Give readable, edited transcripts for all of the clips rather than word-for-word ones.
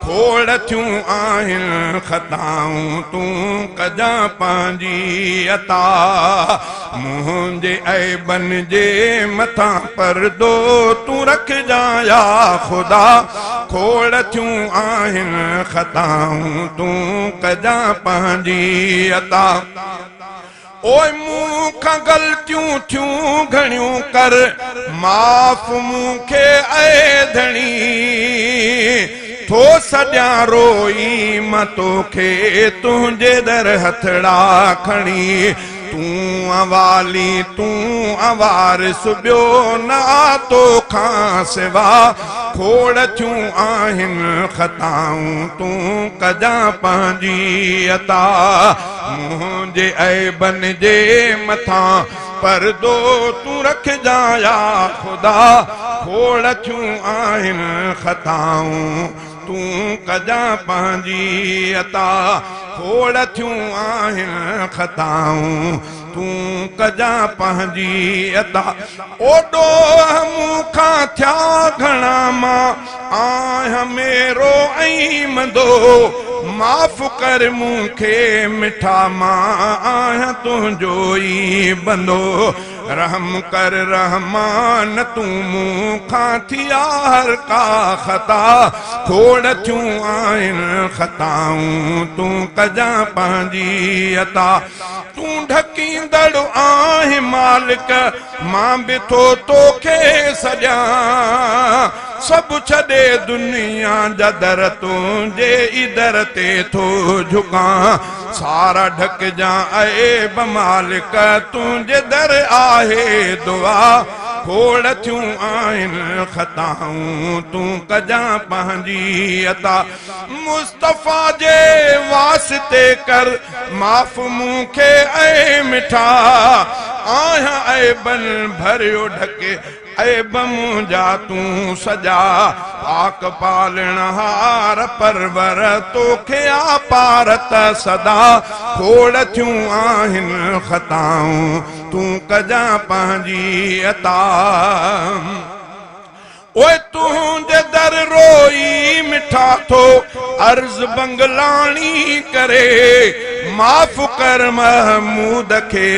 खोड़ थियूं आहिनि ख़ताऊं तूं कजा पंहिंजी अता मुंहिंजे ऐबनि जे मथां परदो तूं रखजा या ख़ुदा खोड़ थियूं आहिनि ख़ताऊं तूं कजा पंहिंजी अता ओए मूंखां ग़लतियूं थियूं घणियूं कर माफ़ मूंखे ऐ धणी थो सॼा रोई मां तोखे तुंहिंजे दर हथड़ा खणी तूं अवाली तूं अवारिस ॿियो न तोखां सिवा खोड़ थियूं आहिनि ख़ताऊं तूं कजा पंहिंजी अता मुंहिंजे ऐबनि जे मथां परदो तूं रखजा या ख़ुदा खोड़ थियूं आहिनि ख़ताऊं तूं कजा पंहिंजी अता खोड़ थियूं आहिनि ख़ताऊं तूं कजा पंहिंजी अता ओॾो मूंखां थिया घणा मां आहियां मेरो ऐं मंदो माफ़ कर मूंखे मिठा मां आहियां तुंहिंजो ई बंदो रहम कर रहमान तूं मूंखां थिया हर का ख़ता खोड़ थियूं आहिनि ख़ताऊं तूं कजा पंहिंजी अता तूं ढकींदड़ आहीं मालिक मां बि थो तोखे सॼां सभु छॾे दुनिया जा दर तुंहिंजे ई दर ते थो झुकां सारा ढकजा ऐब मालिक तुंहिंजे दर आहे दुआ खोड़ थियूं आहिनि ख़ताऊं तूं कजा पंहिंजी अता मुस्तफ़ा जे वास्ते कर माफ़ मूंखे ऐ मिठा आहियां ऐबनि भरियो ढके ऐब मुंहिंजा तूं सॼा पाक पालणहार परवर तोखे आपारत सदा खोड़ थियूं आहिनि ख़ताऊं तूं कजा पंहिंजी अता ओए तुंहिंजे दर रोई मिठा थो अर्ज़ बंगलाणी करे माफ़ कर महमूद खे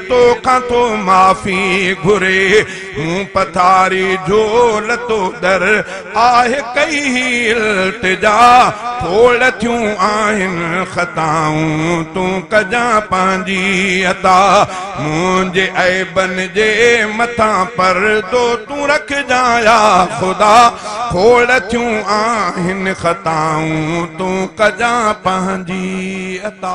तोखां तो माफ़ी घुरे मूं पथारी झोल तो दर आहे कई इल्तिजा खोड़ थियूं आहिनि ख़ताऊं तूं कजा पंहिंजी अता मुंहिंजे ऐबनि जे मथां परदो तूं रखजा या ख़ुदा खोड़ थियूं आहिनि ख़ताऊं तूं कजा पंहिंजी अता